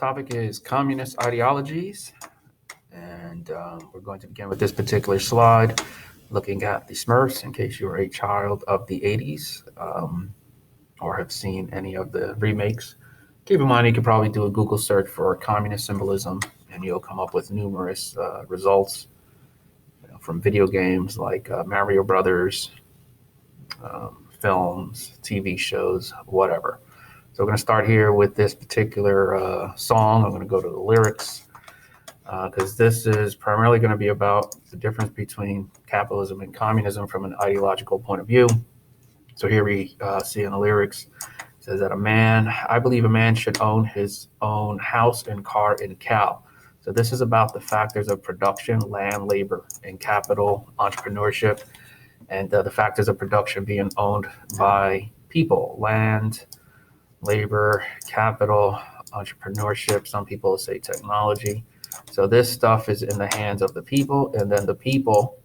Topic is communist ideologies, and we're going to begin with this particular slide, looking at the Smurfs, in case you were a child of the 80s or have seen any of the remakes. Keep in mind, you could probably do a Google search for communist symbolism, and you'll come up with numerous results from video games like Mario Brothers, films, TV shows, whatever. So we're going to start here with this particular song. I'm going to go to the lyrics because this is primarily going to be about the difference between capitalism and communism from an ideological point of view. So here we see in the lyrics, it says that I believe a man should own his own house and car and cow. So this is about the factors of production, land, labor, and capital, entrepreneurship, and the factors of production being owned by people, land, labor, capital, entrepreneurship. Some people say technology. So this stuff is in the hands of the people, and then the people,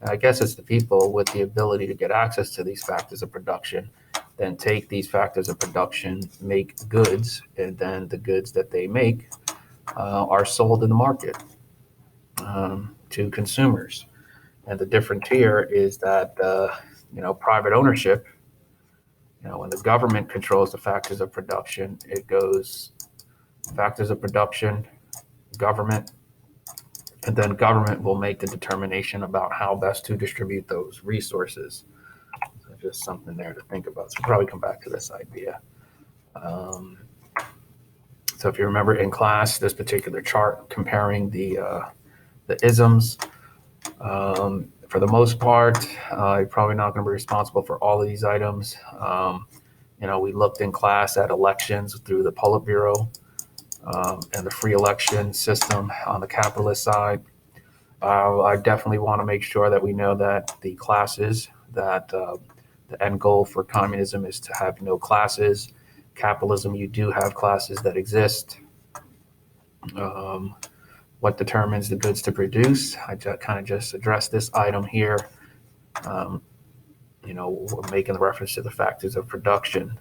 I guess it's the people with the ability to get access to these factors of production, then take these factors of production, make goods, and then the goods that they make are sold in the market to consumers. And the difference here is that, private ownership, when the government controls the factors of production, it goes factors of production, government, and then government will make the determination about how best to distribute those resources. So just something there to think about. So we'll probably come back to this idea. So if you remember in class, this particular chart comparing the isms, for the most part, you're probably not going to be responsible for all of these items. We looked in class at elections through the Politburo and the free election system on the capitalist side. I definitely want to make sure that we know that the classes, that the end goal for communism is to have no classes. Capitalism, you do have classes that exist. What determines the goods to produce? I kind of just addressed this item here. We're making the reference to the factors of production.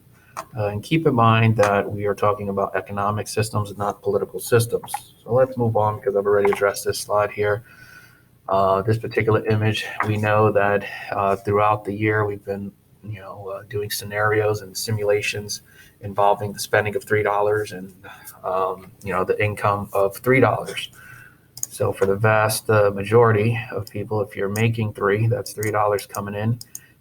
And keep in mind that we are talking about economic systems, not political systems. So let's move on because I've already addressed this slide here. This particular image, we know that throughout the year we've been, doing scenarios and simulations involving the spending of $3 and, the income of $3. So for the vast majority of people, if you're making that's $3 coming in.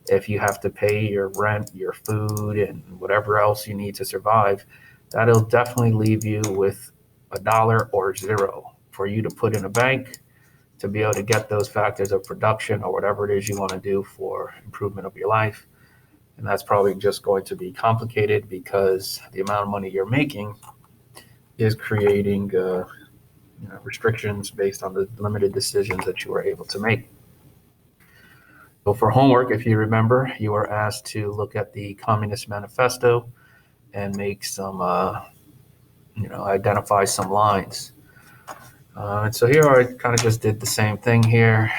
If you have to pay your rent, your food, and whatever else you need to survive, that'll definitely leave you with $1 or $0 for you to put in a bank to be able to get those factors of production or whatever it is you want to do for improvement of your life. And that's probably just going to be complicated because the amount of money you're making is creating restrictions based on the limited decisions that you were able to make. So for homework, if you remember, you were asked to look at the Communist Manifesto and make some, identify some lines. And so here I kind of just did the same thing here.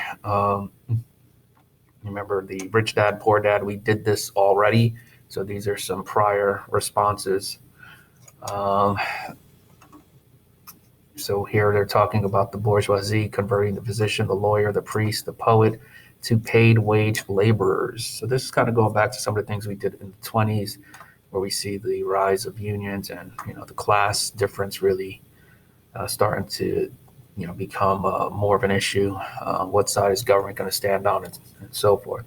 Remember the Rich Dad, Poor Dad, we did this already. So these are some prior responses. So here they're talking about the bourgeoisie converting the physician, the lawyer, the priest, the poet, to paid wage laborers. So this is kind of going back to some of the things we did in the 20s, where we see the rise of unions and the class difference really starting to become more of an issue. What side is government going to stand on, and so forth.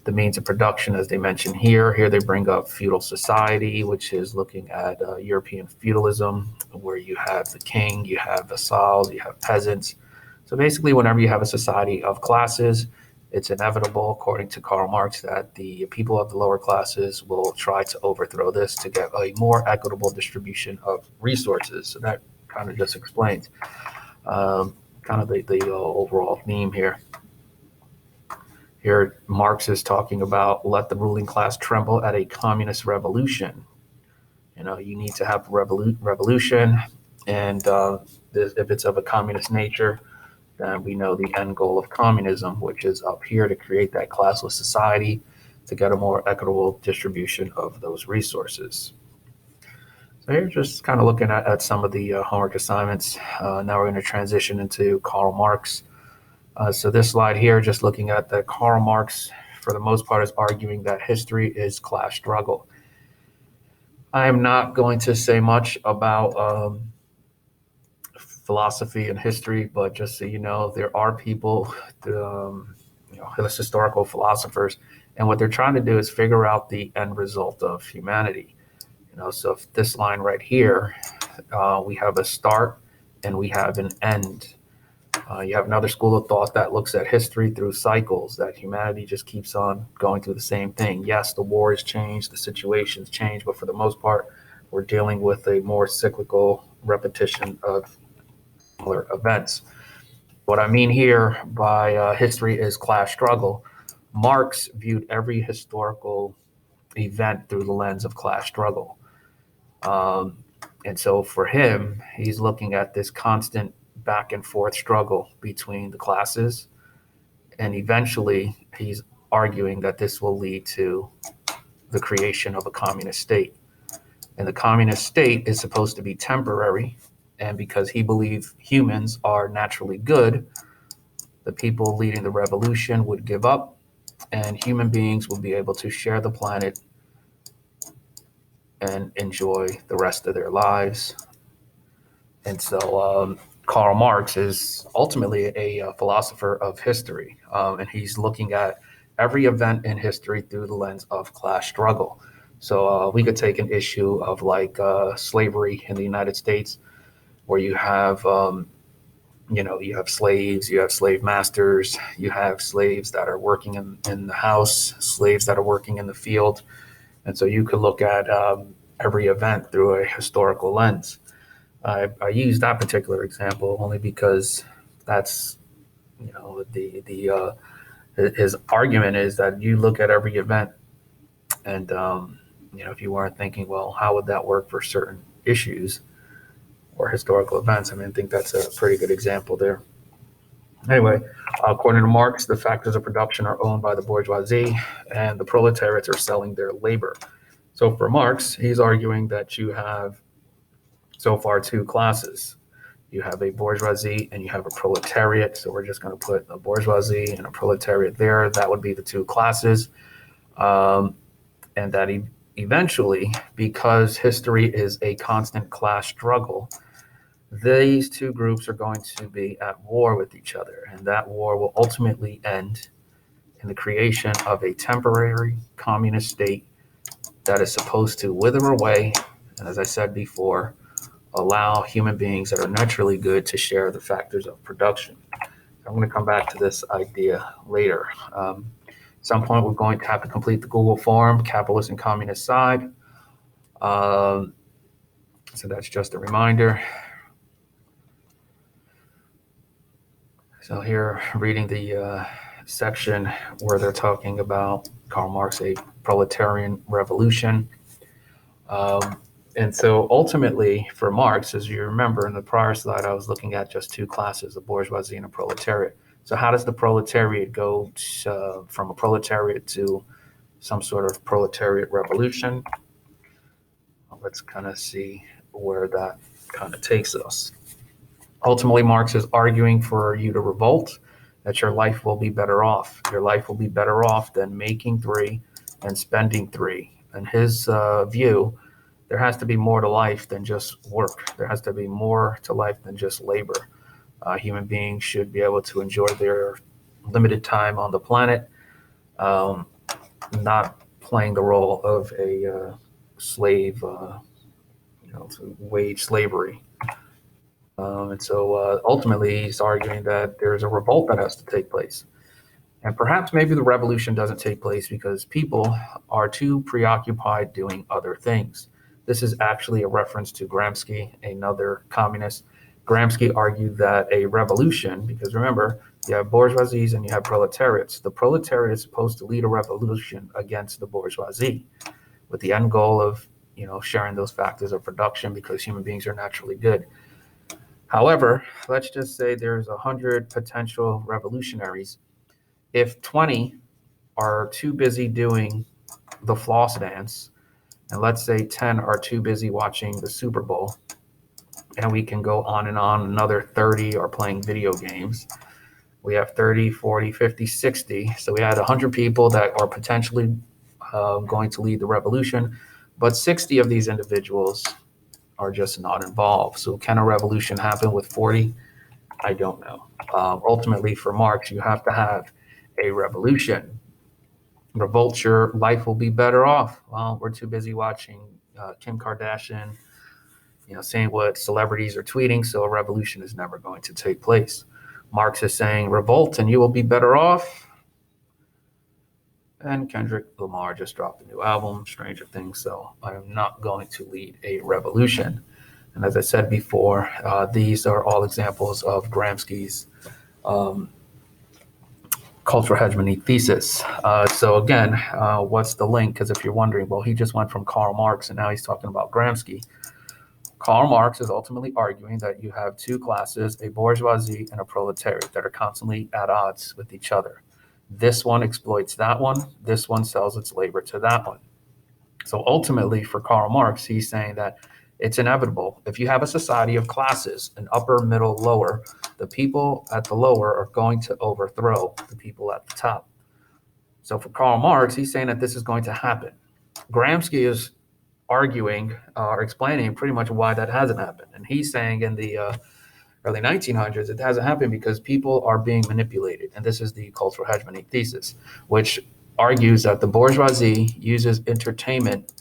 The means of production, as they mention here. Here they bring up feudal society, which is looking at European feudalism, where you have the king, you have vassals, you have peasants. So basically, whenever you have a society of classes, it's inevitable, according to Karl Marx, that the people of the lower classes will try to overthrow this to get a more equitable distribution of resources. So that kind of just explains kind of the overall theme here. Here, Marx is talking about let the ruling class tremble at a communist revolution. You need to have a revolution, and if it's of a communist nature, then we know the end goal of communism, which is up here to create that classless society to get a more equitable distribution of those resources. So here, just kind of looking at some of the homework assignments. Now we're going to transition into Karl Marx. So this slide here, just looking at that Karl Marx, for the most part, is arguing that history is class struggle. I am not going to say much about philosophy and history, but just so you know, there are people, historical philosophers, and what they're trying to do is figure out the end result of humanity. So if this line right here, we have a start and we have an end. You have another school of thought that looks at history through cycles, that humanity just keeps on going through the same thing. Yes, the wars change, the situations change, but for the most part, we're dealing with a more cyclical repetition of similar events. What I mean here by history is class struggle. Marx viewed every historical event through the lens of class struggle. And so for him, he's looking at this constant back and forth struggle between the classes. And eventually, he's arguing that this will lead to the creation of a communist state. And the communist state is supposed to be temporary. And because he believes humans are naturally good, the people leading the revolution would give up, and human beings will be able to share the planet and enjoy the rest of their lives. And so Karl Marx is ultimately a philosopher of history, and he's looking at every event in history through the lens of class struggle. So we could take an issue of like slavery in the United States, where you have you have slaves, you have slave masters, you have slaves that are working in the house, slaves that are working in the field. And so you could look at every event through a historical lens. I use that particular example only because that's, his argument is that you look at every event and, if you weren't thinking, well, how would that work for certain issues or historical events? I think that's a pretty good example there. Anyway, according to Marx, the factors of production are owned by the bourgeoisie and the proletariats are selling their labor. So for Marx, he's arguing that you have so far two classes. You have a bourgeoisie and you have a proletariat. So we're just going to put a bourgeoisie and a proletariat there. That would be the two classes. And that eventually, because history is a constant class struggle, these two groups are going to be at war with each other. And that war will ultimately end in the creation of a temporary communist state that is supposed to wither away, and as I said before, allow human beings that are naturally good to share the factors of production. I'm going to come back to this idea later. At some point, we're going to have to complete the Google form, capitalist and communist side. So that's just a reminder. So here, reading the section where they're talking about Karl Marx, a proletarian revolution. And so ultimately for Marx, as you remember in the prior slide, I was looking at just two classes, a bourgeoisie and a proletariat. So how does the proletariat go from a proletariat to some sort of proletariat revolution? Let's kind of see where that kind of takes us. Ultimately, Marx is arguing for you to revolt, that your life will be better off. Your life will be better off than making three and spending three. In his view, there has to be more to life than just work. There has to be more to life than just labor. Human beings should be able to enjoy their limited time on the planet, not playing the role of a slave, to wage slavery. And so ultimately, he's arguing that there's a revolt that has to take place. And perhaps maybe the revolution doesn't take place because people are too preoccupied doing other things. This is actually a reference to Gramsci, another communist. Gramsci argued that a revolution, because remember, you have bourgeoisies and you have proletariats. The proletariat is supposed to lead a revolution against the bourgeoisie with the end goal of, sharing those factors of production because human beings are naturally good. However, let's just say there's 100 potential revolutionaries. If 20 are too busy doing the floss dance and let's say 10 are too busy watching the Super Bowl, and we can go on and on, another 30 are playing video games. We have 30, 40, 50, 60. So we had 100 people that are potentially going to lead the revolution, but 60 of these individuals are just not involved. So can a revolution happen with 40? I don't know. Ultimately, for Marx, you have to have a revolution. Revolt, your life will be better off. Well, we're too busy watching Kim Kardashian, saying what celebrities are tweeting, so a revolution is never going to take place. Marx is saying revolt and you will be better off. And Kendrick Lamar just dropped a new album, Stranger Things, so I am not going to lead a revolution. And as I said before, these are all examples of Gramsci's cultural hegemony thesis. So again, what's the link? Because if you're wondering, well, he just went from Karl Marx and now he's talking about Gramsci. Karl Marx is ultimately arguing that you have two classes, a bourgeoisie and a proletariat, that are constantly at odds with each other. This one exploits that one. This one sells its labor to that one. So ultimately, for Karl Marx, he's saying that it's inevitable. If you have a society of classes, an upper, middle, lower, the people at the lower are going to overthrow the people at the top. So for Karl Marx, he's saying that this is going to happen. Gramsci is arguing or explaining pretty much why that hasn't happened. And he's saying in the early 1900s, it hasn't happened because people are being manipulated. And this is the cultural hegemony thesis, which argues that the bourgeoisie uses entertainment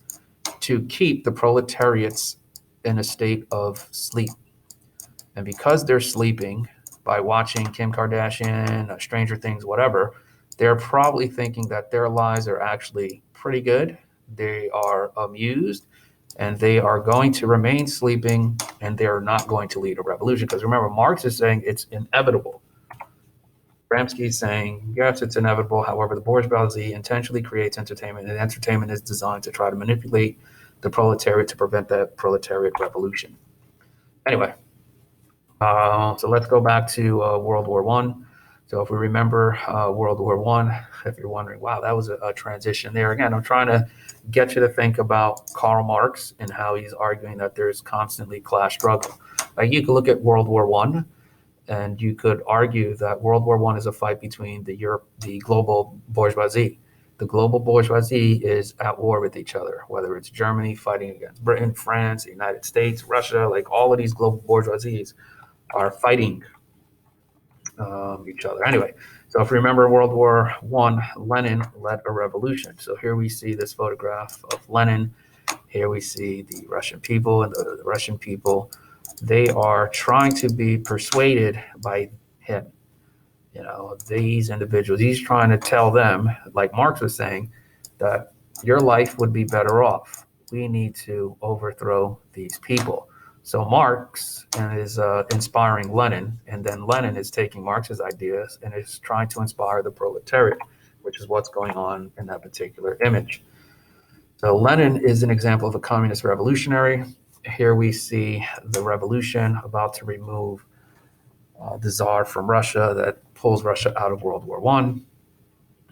to keep the proletariats in a state of sleep. And because they're sleeping by watching Kim Kardashian, Stranger Things, whatever, they're probably thinking that their lives are actually pretty good. They are amused, and they are going to remain sleeping, and they're not going to lead a revolution. Because remember, Marx is saying it's inevitable. Gramsci is saying, yes, it's inevitable. However, the bourgeoisie intentionally creates entertainment, and entertainment is designed to try to manipulate the proletariat to prevent that proletariat revolution. Anyway, so let's go back to World War One. So if we remember World War One, if you're wondering, wow, that was a transition there. Again, I'm trying to get you to think about Karl Marx and how he's arguing that there's constantly class struggle. Like you could look at World War One, and you could argue that World War One is a fight between the global bourgeoisie. The global bourgeoisie is at war with each other, whether it's Germany fighting against Britain, France, the United States, Russia, like all of these global bourgeoisies are fighting each other. Anyway, so if you remember World War One, Lenin led a revolution. So here we see this photograph of Lenin. Here we see the Russian people, and the Russian people, they are trying to be persuaded by him. These individuals, he's trying to tell them, like Marx was saying, that your life would be better off. We need to overthrow these people. So Marx is inspiring Lenin, and then Lenin is taking Marx's ideas and is trying to inspire the proletariat, which is what's going on in that particular image. So Lenin is an example of a communist revolutionary. Here we see the revolution about to remove the Tsar from Russia that pulls Russia out of World War One.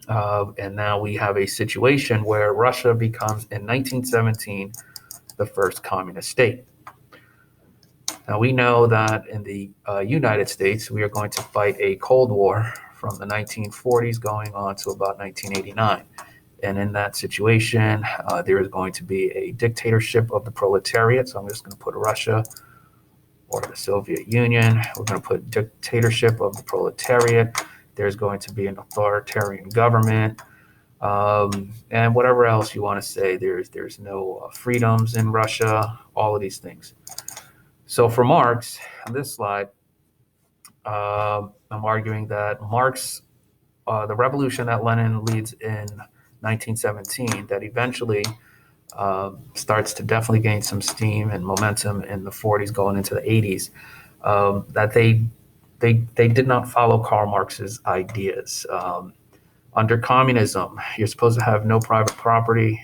And now we have a situation where Russia becomes, in 1917, the first communist state. Now, we know that in the United States, we are going to fight a Cold War from the 1940s going on to about 1989. And in that situation, there is going to be a dictatorship of the proletariat. So I'm just going to put Russia or the Soviet Union. We're going to put dictatorship of the proletariat. There's going to be an authoritarian government. And whatever else you want to say, there's no freedoms in Russia, all of these things. So for Marx, on this slide, I'm arguing that Marx, the revolution that Lenin leads in 1917, that eventually starts to definitely gain some steam and momentum in the 40s going into the 80s, that they did not follow Karl Marx's ideas. Under communism, you're supposed to have no private property.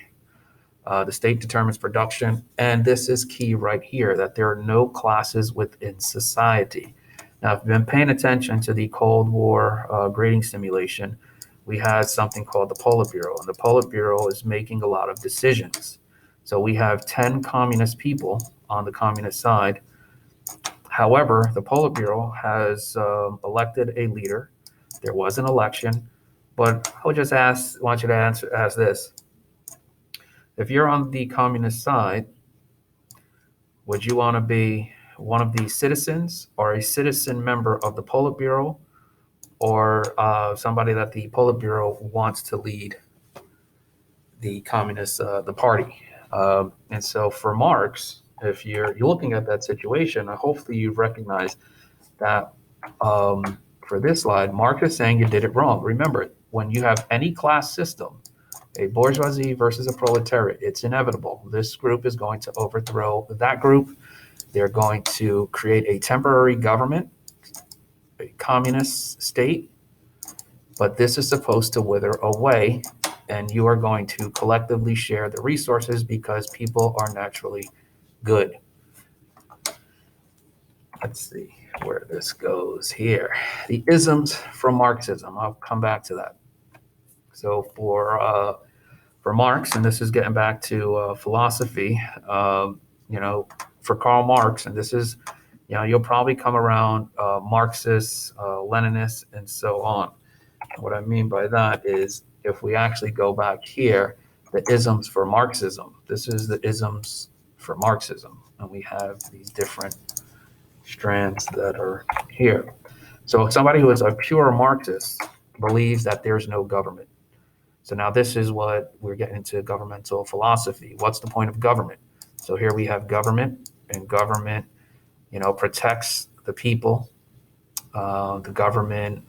The state determines production. And this is key right here, that there are no classes within society. Now, if you've been paying attention to the Cold War grading simulation, we had something called the Politburo. And the Politburo is making a lot of decisions. So we have 10 communist people on the communist side. However, the Politburo has elected a leader. There was an election, but I would just want you to ask this. If you're on the communist side, would you want to be one of the citizens or a citizen member of the Politburo, or somebody that the Politburo wants to lead the communist, the party? And so for Marx, if you're looking at that situation, hopefully you've recognized that for this slide, Marx is saying you did it wrong. Remember, when you have any class system, a bourgeoisie versus a proletariat, it's inevitable. This group is going to overthrow that group. They're going to create a temporary government, a communist state, but this is supposed to wither away, and you are going to collectively share the resources because people are naturally good. Let's see where this goes here. The isms from Marxism. I'll come back to that. So for Marx, and this is getting back to philosophy, for Karl Marx, and this is, you'll probably come around Marxists, Leninists, and so on. What I mean by that is, if we actually go back here, the isms for Marxism, this is the isms for Marxism, and we have these different strands that are here. So somebody who is a pure Marxist believes that there's no government. So now this is what we're getting into governmental philosophy. What's the point of government? So here we have government, and government, protects the people. The government,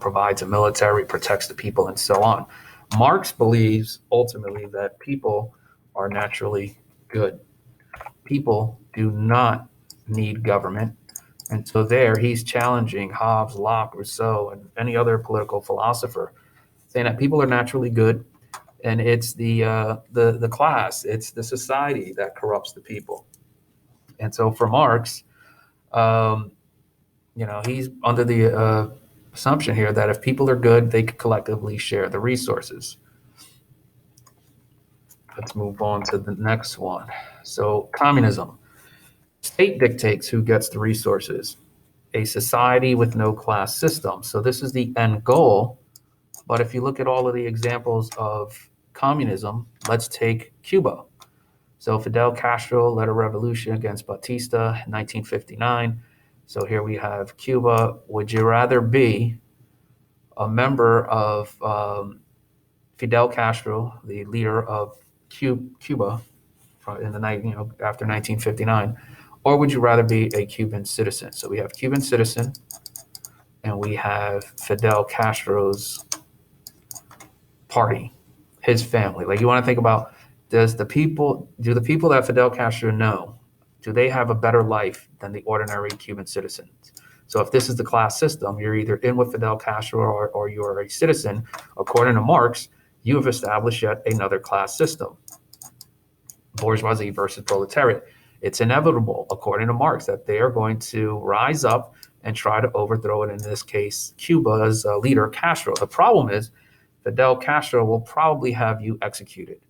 provides a military, protects the people, and so on. Marx believes ultimately that people are naturally good. People do not need government. And so there he's challenging Hobbes, Locke, Rousseau, and any other political philosopher, saying that people are naturally good, and it's the class, it's the society that corrupts the people. And so for Marx, he's under the assumption here that if people are good, they could collectively share the resources. Let's move on to the next one. So communism. State dictates who gets the resources. A society with no class system. So this is the end goal. But if you look at all of the examples of communism, let's take Cuba. So Fidel Castro led a revolution against Batista in 1959. So here we have Cuba. Would you rather be a member of Fidel Castro, the leader of Cuba in the night, after 1959, or would you rather be a Cuban citizen? So we have Cuban citizen, and we have Fidel Castro's party, his family. Like, you want to think about, do the people that Fidel Castro know, do they have a better life than the ordinary Cuban citizens? So if this is the class system, you're either in with Fidel Castro or you're a citizen. According to Marx, you have established yet another class system, bourgeoisie versus proletariat. It's inevitable, according to Marx, that they are going to rise up and try to overthrow it, in this case, Cuba's leader, Castro. The problem is Fidel Castro will probably have you executed.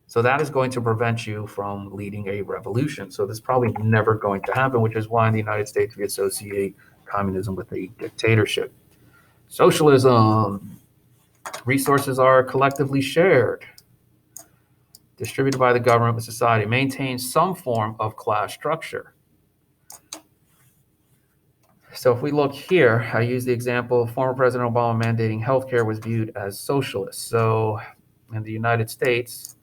So that is going to prevent you from leading a revolution. So this is probably never going to happen, which is why in the United States we associate communism with a dictatorship. Socialism. Resources are collectively shared, distributed by the government with society, maintains some form of class structure. So if we look here, I use the example of former President Obama mandating healthcare was viewed as socialist. So in the United States,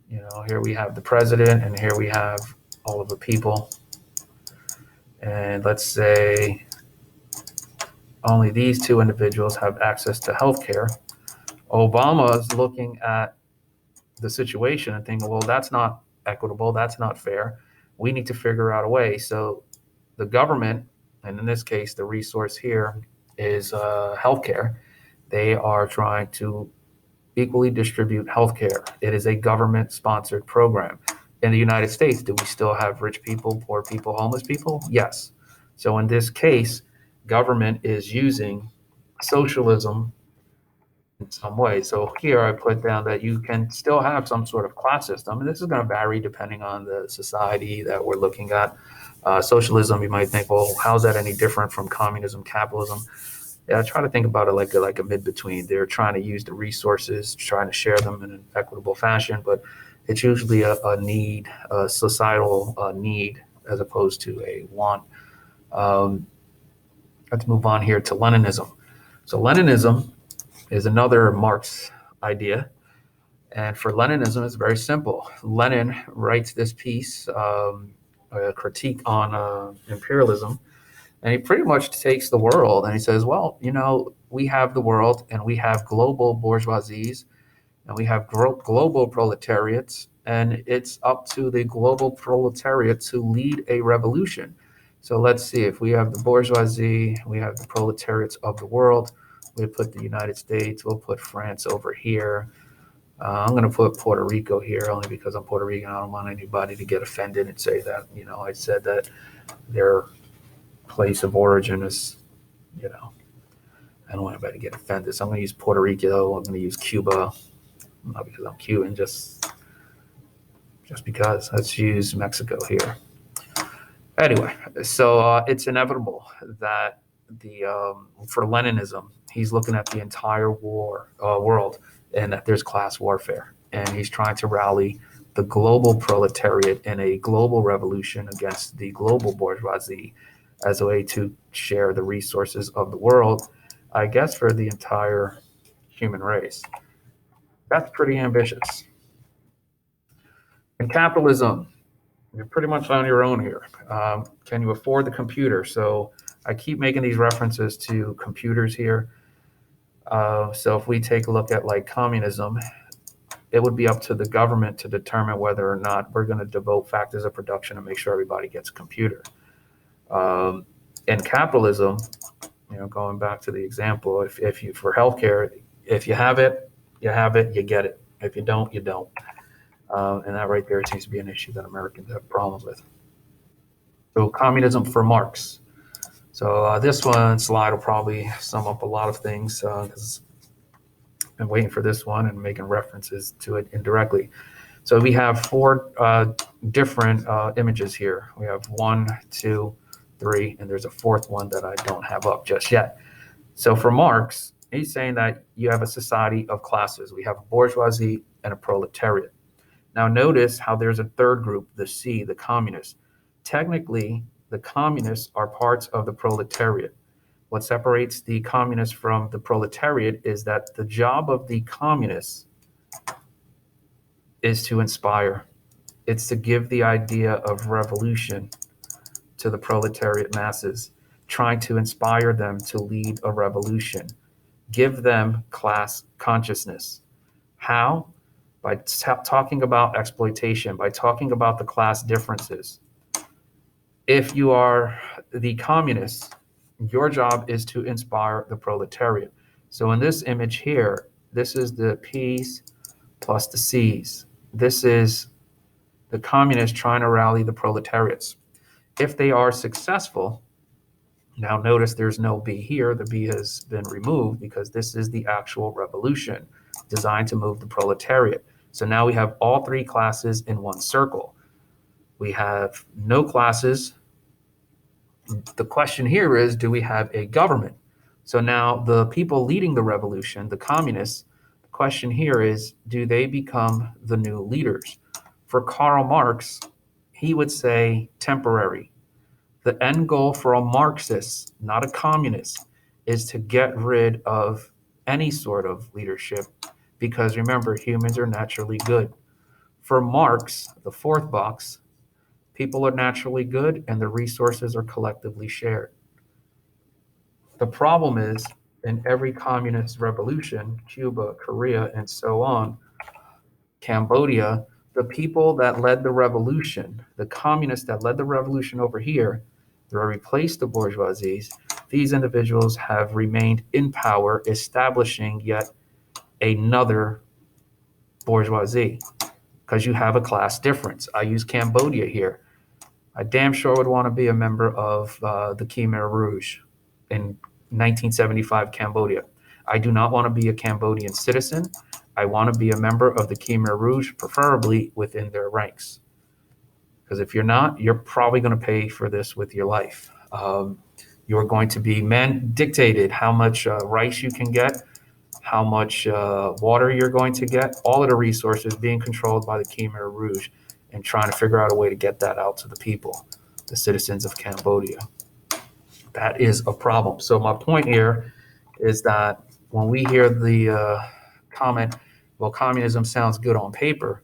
here we have the president, and here we have all of the people. And let's say only these two individuals have access to healthcare. Obama is looking at the situation and thinking, well, that's not equitable, that's not fair. We need to figure out a way. So the government, and in this case, the resource here is healthcare. They are trying to equally distribute healthcare. It is a government-sponsored program. In the United States, do we still have rich people, poor people, homeless people? Yes. So in this case, government is using socialism in some way. So here I put down that you can still have some sort of class system, and this is going to vary depending on the society that we're looking at. Socialism, you might think, well, how's that any different from communism, capitalism? Yeah, I try to think about it like a mid-between. They're trying to use the resources, trying to share them in an equitable fashion, but it's usually a need, a societal need, as opposed to a want. Let's move on here to Leninism. So Leninism is another Marx idea. And for Leninism, it's very simple. Lenin writes this piece, a critique on imperialism, and he pretty much takes the world and he says, well, we have the world and we have global bourgeoisies and we have global proletariats, and it's up to the global proletariat to lead a revolution. So let's see, if we have the bourgeoisie, we have the proletariats of the world, we put the United States, we'll put France over here. I'm going to put Puerto Rico here only because I'm Puerto Rican. I don't want anybody to get offended and say that, I said that their place of origin is, I don't want anybody to get offended. So I'm going to use Puerto Rico. I'm going to use Cuba, not because I'm Cuban, just because. Let's use Mexico here. Anyway, so it's inevitable that for Leninism, he's looking at the entire world, and that there's class warfare, and he's trying to rally the global proletariat in a global revolution against the global bourgeoisie as a way to share the resources of the world, I guess, for the entire human race. That's pretty ambitious. In capitalism, you're pretty much on your own here. Can you afford the computer? So I keep making these references to computers here. So if we take a look at like communism, it would be up to the government to determine whether or not we're going to devote factors of production and make sure everybody gets a computer. In capitalism, going back to the example, if you for healthcare, if you have it, you have it, you get it. If you don't, you don't. And that right there seems to be an issue that Americans have problems with. So communism for Marx. So this slide will probably sum up a lot of things because I've been waiting for this one and making references to it indirectly. So we have four different images here. We have 1, 2, 3, and there's a fourth one that I don't have up just yet. So for Marx, he's saying that you have a society of classes. We have a bourgeoisie and a proletariat. Now notice how there's a third group, the C, the communists. Technically, the communists are parts of the proletariat. What separates the communists from the proletariat is that the job of the communists is to inspire. It's to give the idea of revolution to the proletariat masses, trying to inspire them to lead a revolution, give them class consciousness. How? By talking about exploitation, by talking about the class differences. If you are the communists, your job is to inspire the proletariat. So in this image here, this is the P's plus the C's. This is the communists trying to rally the proletariats. If they are successful, now notice there's no B here. The B has been removed because this is the actual revolution designed to move the proletariat. So now we have all three classes in one circle. We have no classes. The question here is, do we have a government? So now the people leading the revolution, the communists, the question here is, do they become the new leaders? For Karl Marx, he would say temporary. The end goal for a Marxist, not a communist, is to get rid of any sort of leadership because remember, humans are naturally good. For Marx, the fourth box, people are naturally good and the resources are collectively shared. The problem is, in every communist revolution, Cuba, Korea, and so on, Cambodia, the people that led the revolution, the communists that led the revolution over here, they replaced the bourgeoisies. These individuals have remained in power, establishing yet another bourgeoisie, because you have a class difference. I use Cambodia here. I damn sure would want to be a member of the Khmer Rouge in 1975 Cambodia. I do not want to be a Cambodian citizen. I want to be a member of the Khmer Rouge, preferably within their ranks. Because if you're not, you're probably going to pay for this with your life. You're going to be dictated how much rice you can get, how much water you're going to get, all of the resources being controlled by the Khmer Rouge, and trying to figure out a way to get that out to the people, the citizens of Cambodia. That is a problem. So my point here is that when we hear the comment, well, communism sounds good on paper.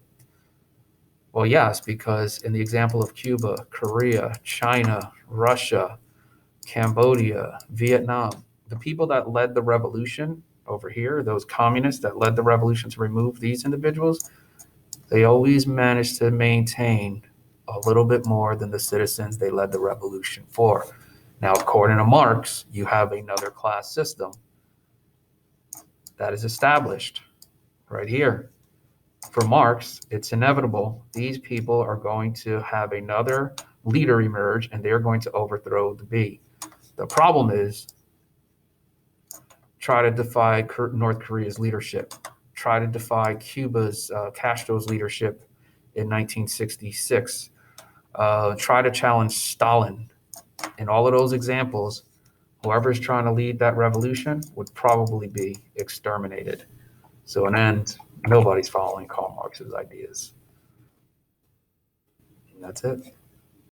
Well, yes, because in the example of Cuba, Korea, China, Russia, Cambodia, Vietnam, the people that led the revolution over here, those communists that led the revolution to remove these individuals, they always managed to maintain a little bit more than the citizens they led the revolution for. Now, according to Marx, you have another class system that is established right here. For Marx, it's inevitable. These people are going to have another leader emerge, and they're going to overthrow the B. The problem is, try to defy North Korea's leadership. Try to defy Cuba's, Castro's leadership in 1966. Try to challenge Stalin. In all of those examples, whoever's trying to lead that revolution would probably be exterminated. So in the end, nobody's following Karl Marx's ideas. And that's it.